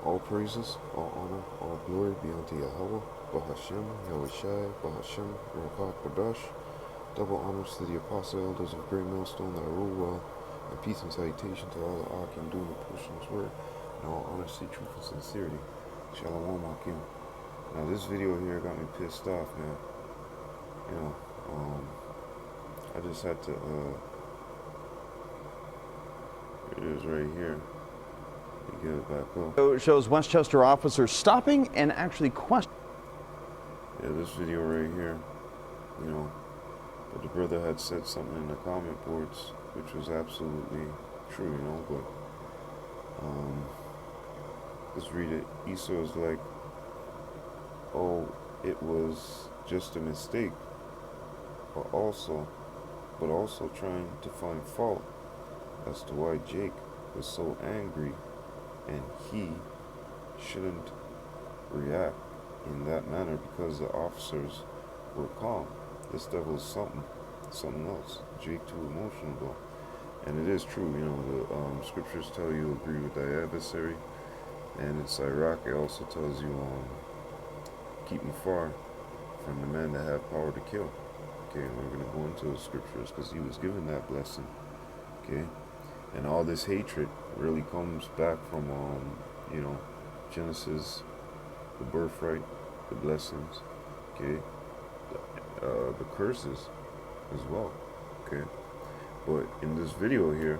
All praises, all honor, all glory be unto Yahweh, Bahashem, Yahushai, Bahashem, Ruach Kodash. Double honors to the apostle elders of Great Millstone that rule well, and peace and salutation to all the Akim doing the pushing this word, and all honesty, truth, and sincerity. Shalom Akim. Now this video here got me pissed off, man. You know, I just had to, it is right here. Let me get it back up. It shows Westchester officers stopping and actually questioning. Yeah, this video right here, you know, but the brother had said something in the comment boards, which was absolutely true, you know, but, let's read it. Esau is like, oh, it was just a mistake, but also trying to find fault as to why Jake was so angry and he shouldn't react in that manner because the officers were calm. This devil's something else. Jake too emotional though. And it is true, you know, the scriptures tell you agree with thy adversary, and in Sirach it also tells you keep me far from the men that have power to kill. Okay, and we're going to go into the scriptures because he was given that blessing. Okay, and all this hatred really comes back from you know, Genesis, the birthright, the blessings, okay, the curses as well. Okay, but in this video here,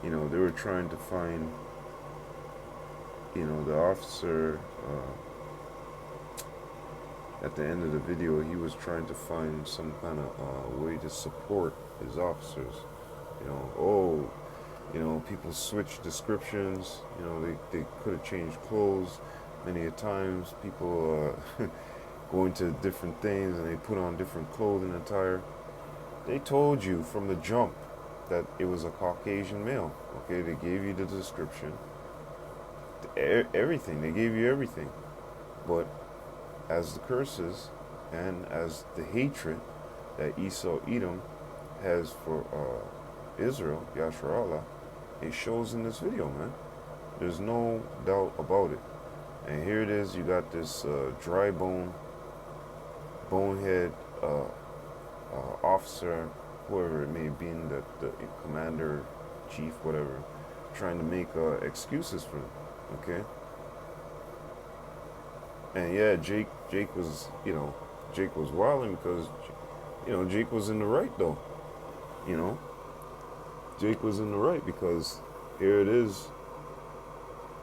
you know, they were trying to find, you know, the officer, at the end of the video, he was trying to find some kind of way to support his officers. You know, oh, you know, people switch descriptions. You know, they could have changed clothes many a times. People go into different things and they put on different clothing attire. They told you from the jump that it was a Caucasian male. Okay, they gave you the description, everything. They gave you everything, but as the curses and as the hatred that Esau Edom has for Israel, Yasharallah, it shows in this video, man. There's no doubt about it. And here it is, you got this dry bonehead officer, whoever it may be, the commander, chief, whatever, trying to make excuses for them, okay? And yeah, Jake was, you know, Jake was wilding because, you know, Jake was in the right though. You know, Jake was in the right because here it is.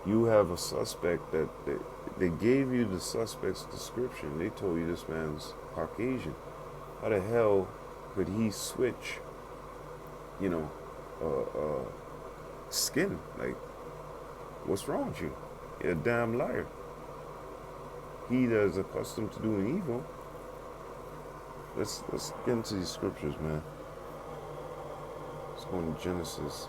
You have a suspect that they gave you the suspect's description. They told you this man's Caucasian. How the hell could he switch, you know, skin? Like, what's wrong with you? You're a damn liar. He that is accustomed to doing evil. Let's get into these scriptures, man. Let's go into Genesis.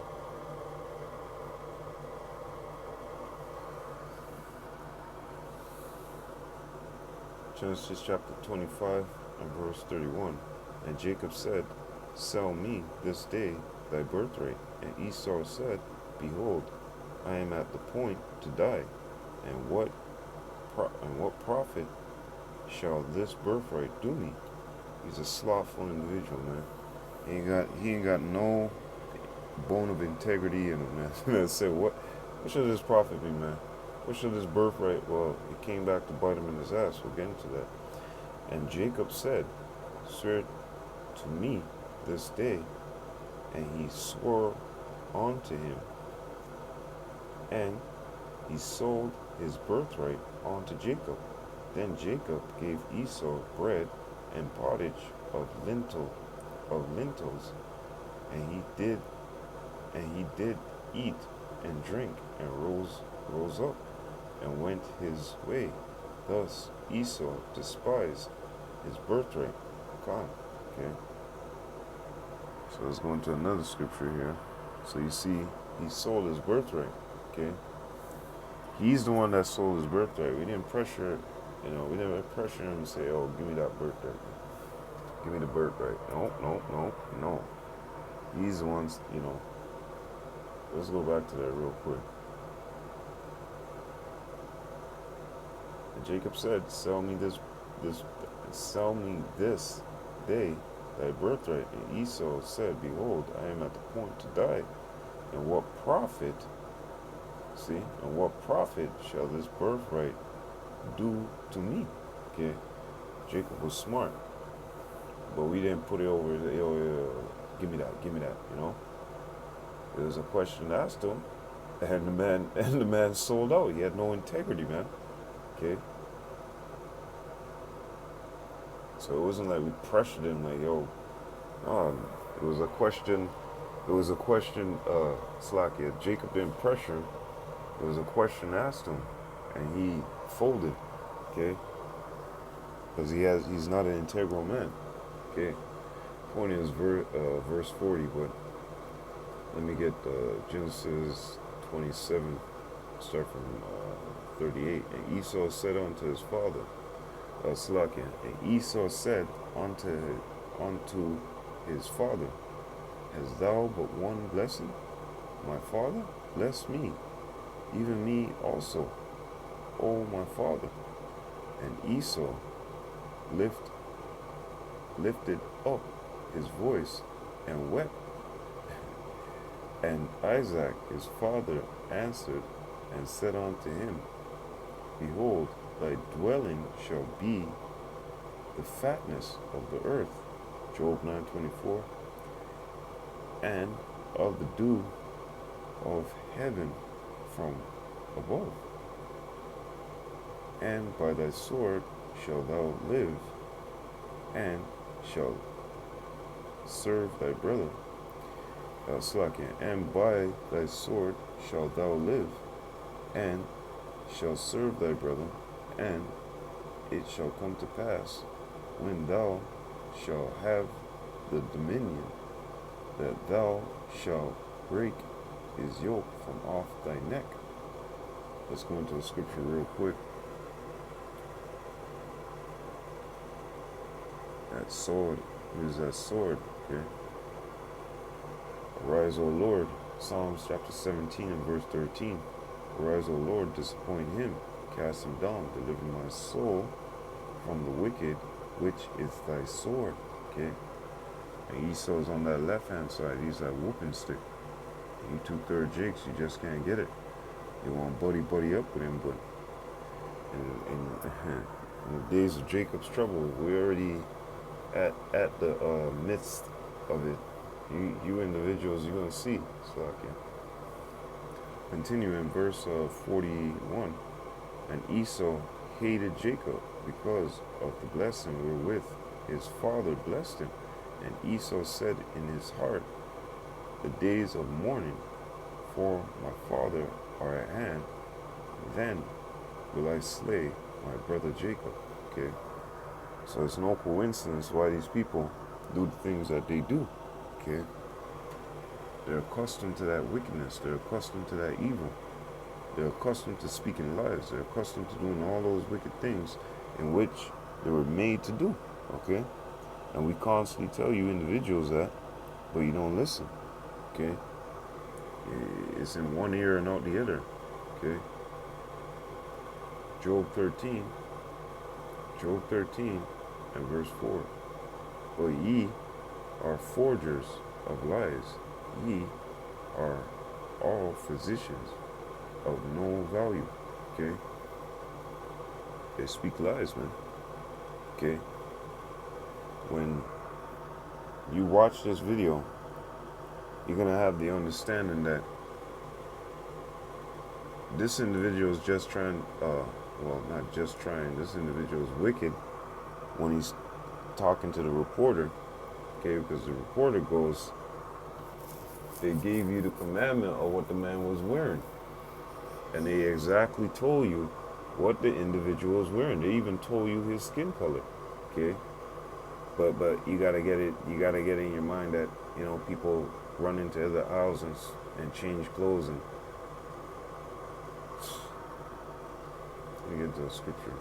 Genesis chapter 25 and verse 31. And Jacob said, sell me this day thy birthright. And Esau said, behold, I am at the point to die, and what profit shall this birthright do me? He's a slothful individual, man. He ain't got no bone of integrity in him, man. Man said, what should this profit be, man? What should this birthright? Well, it came back to bite him in his ass. We'll get into that. And Jacob said, swear to me this day. And he swore unto him. And he sold his birthright unto Jacob. Then Jacob gave Esau bread and pottage of lentils, and he did eat and drink, and rose up and went his way. Thus Esau despised his birthright. God, okay. So let's go into another scripture here. So you see, he sold his birthright. Okay. He's the one that sold his birthright. We didn't pressure, you know, we didn't pressure him to say, oh, give me that birthright. Give me the birthright. No. He's the ones, you know. Let's go back to that real quick. Jacob said, sell me this day thy birthright. And Esau said, behold, I am at the point to die. And what profit, and what profit shall this birthright do to me? Okay, Jacob was smart, but we didn't put it over, give me that, you know. It was a question asked to him, and the man sold out. He had no integrity, man. Okay. So it wasn't like we pressured him, like, yo, it was a question, Slakia. Jacob didn't pressure him. It was a question asked him, and he folded, okay? Because he's not an integral man, okay? Point is verse 40, but let me get Genesis 27, start from 38. And Esau said unto his father, Slakia, and Esau said unto his father, hast thou but one blessing? My father, bless me, even me also, O my father. And Esau lifted up his voice and wept. And Isaac his father answered and said unto him, behold, thy dwelling shall be the fatness of the earth, Job 9:24, and of the dew of heaven from above. And by thy sword shalt thou live, and shalt serve thy brother. And by thy sword shalt thou live, and shalt serve thy brother, and it shall come to pass, when thou shalt have the dominion, that thou shalt break his yoke from off thy neck. Let's go into the scripture real quick. That sword, use that sword, okay? Arise, O Lord, Psalms chapter 17 and verse 13. Arise, O Lord, disappoint him, cast him down, deliver my soul from the wicked, which is thy sword, okay? And Esau's on that left-hand side, he's that whooping stick. You 2/3 jigs, you just can't get it. You want buddy up with him, but in the days of Jacob's trouble, we're already at the midst of it. You individuals, you're going to see. So I can continue in verse 41. And Esau hated Jacob because of the blessing wherewith his father blessed him. And Esau said in his heart, the days of mourning for my father are at hand, then will I slay my brother Jacob. Okay, so it's no coincidence why these people do the things that they do. Okay, they're accustomed to that wickedness, they're accustomed to that evil, they're accustomed to speaking lies, they're accustomed to doing all those wicked things in which they were made to do. Okay, and we constantly tell you individuals that, but you don't listen. Okay, it's in one ear and out the other. Okay, Job 13 and verse 4. But ye are forgers of lies, ye are all physicians of no value. Okay, they speak lies, man. Okay, when you watch this video, you're gonna have the understanding that this individual is just trying, well, not just trying, this individual is wicked when he's talking to the reporter, okay, because the reporter goes, they gave you the commandment of what the man was wearing, and they exactly told you what the individual was wearing. They even told you his skin color, okay, but you gotta get it in your mind that, you know, people run into other houses and change clothes. And let me get to the scripture.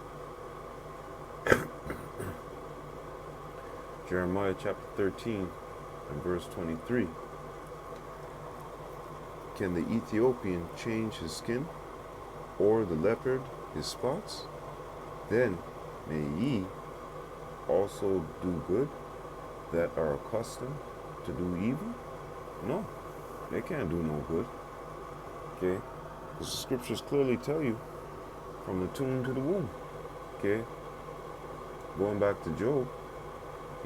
Jeremiah chapter 13 and verse 23. Can the Ethiopian change his skin, or the leopard his spots? Then may ye also do good that are accustomed to do evil? No, they can't do no good. Okay? Because the scriptures clearly tell you from the tomb to the womb. Okay? Going back to Job,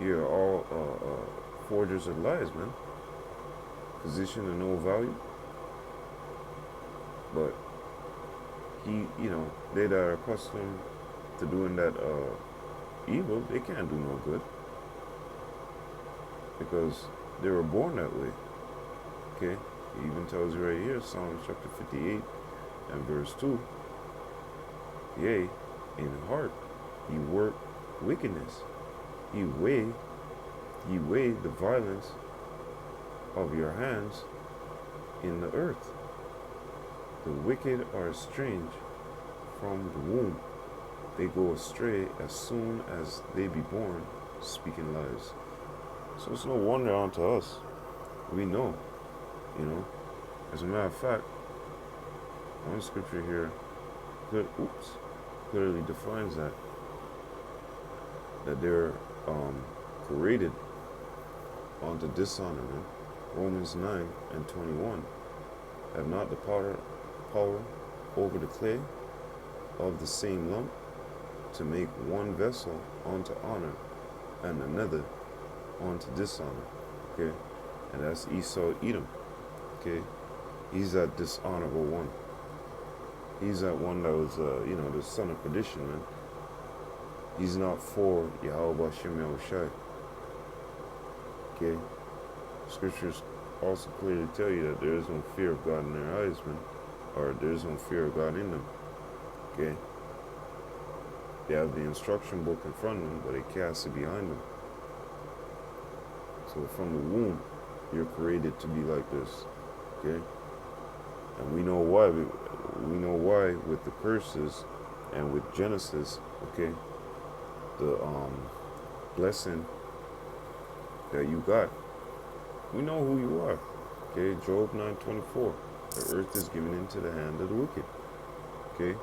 you're all forgers of lies, man. Position of no value. But they that are accustomed to doing that evil, they can't do no good. Because they were born that way. Okay? It even tells you right here, Psalms chapter 58 and verse 2. Yea, in heart ye work wickedness. Ye weigh the violence of your hands in the earth. The wicked are estranged from the womb. They go astray as soon as they be born, speaking lies. So it's no wonder unto us. We know, As a matter of fact, one scripture here clearly defines that they're created unto dishonorment. Romans 9 and 21. Have not the power over the clay of the same lump to make one vessel unto honor and another unto dishonor. Okay? And that's Esau Edom. Okay? He's that dishonorable one. He's that one that was, the son of perdition, man. He's not for Yahweh Shem Yahushai. Okay? Scriptures also clearly tell you that there is no fear of God in their eyes, man. Or there is no fear of God in them. Okay? They have the instruction book in front of them, but they cast it behind them. So from the womb, you're created to be like this. Okay? And we know why. We know why with the curses and with Genesis, okay, the blessing that you got. We know who you are. Okay, Job 9:24. The earth is given into the hand of the wicked. Okay?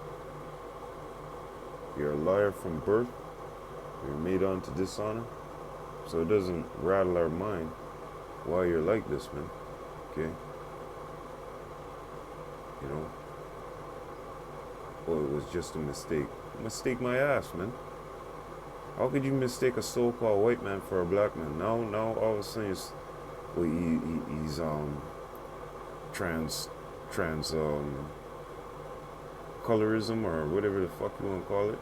You're a liar from birth. You're made unto dishonor. So it doesn't rattle our mind why you're like this, man. Okay? Well, it was just a mistake. Mistake my ass, man. How could you mistake a so-called white man for a black man? Now all of a sudden he's trans colorism or whatever the fuck you want to call it.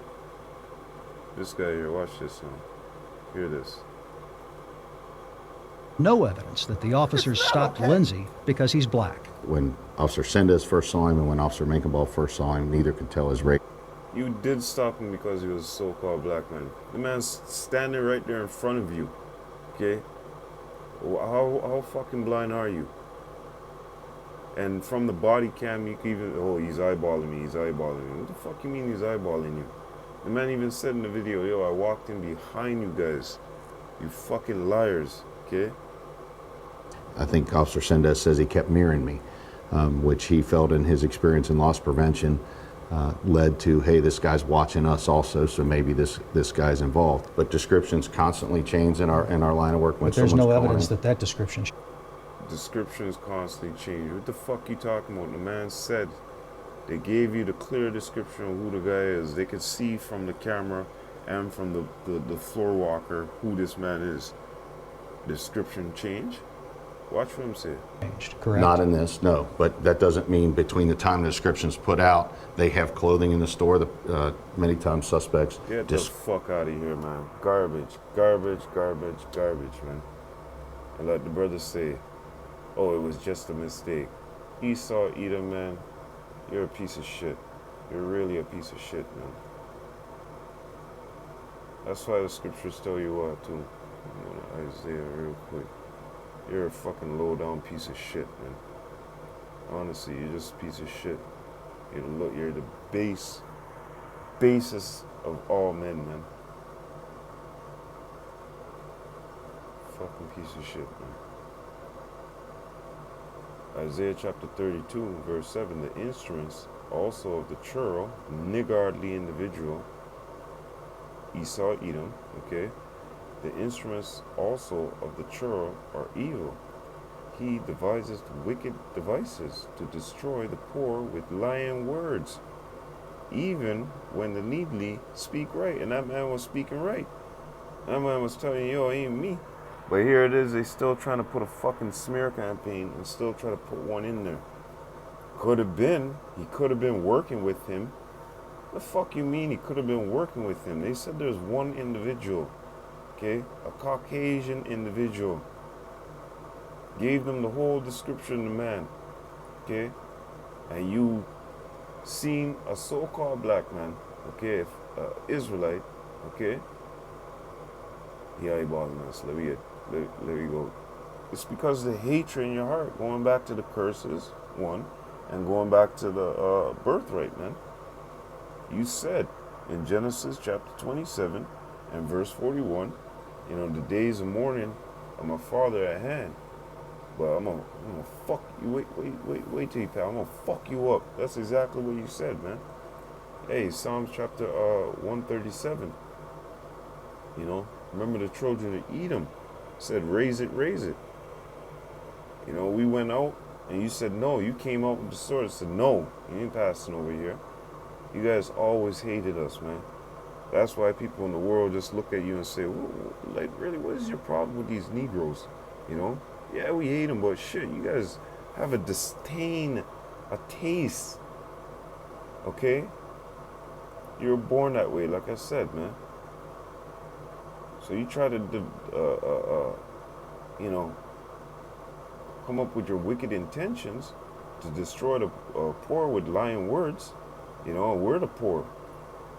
This guy here, watch this now. Hear this. No evidence that the officers stopped Lindsay because he's black. When Officer Sendez first saw him and when Officer Mankenball first saw him, neither could tell his race. You did stop him because he was a so-called black man. The man's standing right there in front of you. Okay? How fucking blind are you? And from the body cam, you can even, he's eyeballing me, What the fuck you mean he's eyeballing you? The man even said in the video, I walked in behind you guys. You fucking liars, okay? I think Officer Sendez says he kept mirroring me, which he felt in his experience in loss prevention led to, hey, this guy's watching us also, so maybe this guy's involved. But descriptions constantly change in our line of work. But there's no evidence that description. Descriptions constantly change. What the fuck you talking about? The man said they gave you the clear description of who the guy is. They could see from the camera and from the floor walker who this man is. Description change? Watch what I'm saying. Correct. Not in this, no. But that doesn't mean between the time the description's put out, they have clothing in the store. Many times suspects get the fuck out of here, man. Garbage, man. And let the brother say, it was just a mistake. Esau Edom, man, you're a piece of shit. You're really a piece of shit, man. That's why the scriptures tell you what, too. Isaiah real quick. You're a fucking low-down piece of shit, man. Honestly, you're just a piece of shit. You're the basis of all men, man. Fucking piece of shit, man. Isaiah chapter 32, verse 7, the instruments also of the churl, niggardly individual, Esau Edom, okay? The instruments also of the churl are evil. He devises wicked devices to destroy the poor with lying words, even when the needly speak right. And that man was speaking right. That man was telling you, yo, it ain't me. But here it is, they still trying to put a fucking smear campaign and still try to put one in there. He could have been working with him. The fuck you mean he could have been working with him? They said there's one individual, okay? A Caucasian individual. Gave them the whole description of the man, okay? And you seen a so-called black man, okay, Israelite, okay? He eyeballing us. Let me go. It's because of the hatred in your heart, going back to the curses, one, and going back to the birthright, man. You said in Genesis chapter 27 and verse 41, you know, the days of mourning of my father at hand. But I'm gonna fuck you. Wait till you pal. I'm gonna fuck you up. That's exactly what you said, man. Hey, Psalms chapter 137. You know, remember the children of Edom said, raise it, raise it. You know, we went out and you said no. You came out with the sword and said no. You ain't passing over here. You guys always hated us, man. That's why people in the world just look at you and say, like, really, what is your problem with these Negroes? You know? Yeah, we hate them, but shit, you guys have a disdain, a taste. Okay? You were born that way, like I said, man. So you try to, you know, come up with your wicked intentions to destroy the poor with lying words. You know, we're the poor.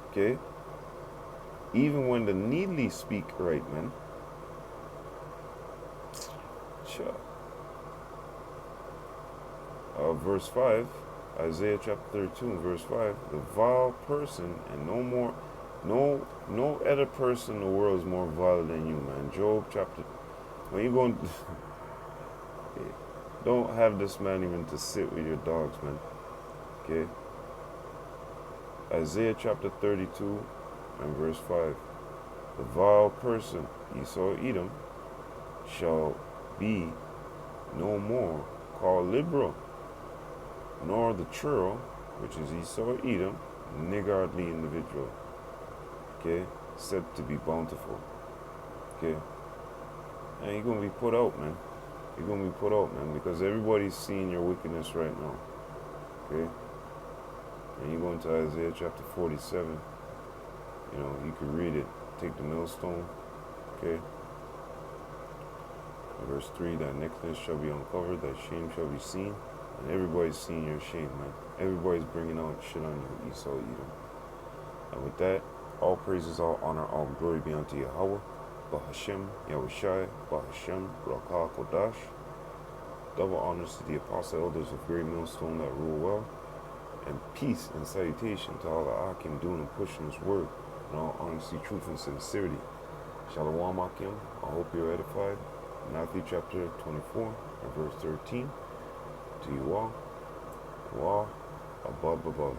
Okay? Even when the needly speak right, man. Sure. Verse 5, Isaiah chapter 32, verse 5. The vile person and no other person in the world is more vile than you, man. Job chapter, when you go, don't have this man even to sit with your dogs, man. Okay? Isaiah chapter 32 and verse 5. The vile person, Esau Edom, shall be no more called liberal, nor the churl, which is Esau Edom, niggardly individual. Okay? Said to be bountiful. Okay? And you're going to be put out, man. You're going to be put out, man, because everybody's seeing your wickedness right now. Okay? And you go into Isaiah chapter 47. You know, you can read it. Take the millstone. Okay? Verse 3, thy nakedness shall be uncovered, thy shame shall be seen. And everybody's seeing your shame, man. Everybody's bringing out shit on you, Esau Edom. And with that, all praises, all honor, all glory be unto Yahweh, Bahashem, Yahushai, Bahashem, Rakah Kodash. Double honors to the apostle elders of Great Millstone that rule well. And peace and salutation to all the Akim doing and pushing his word in all honesty, truth, and sincerity. Shalom Akim, I hope you're edified. Matthew chapter 24 and verse 13. To you all, above.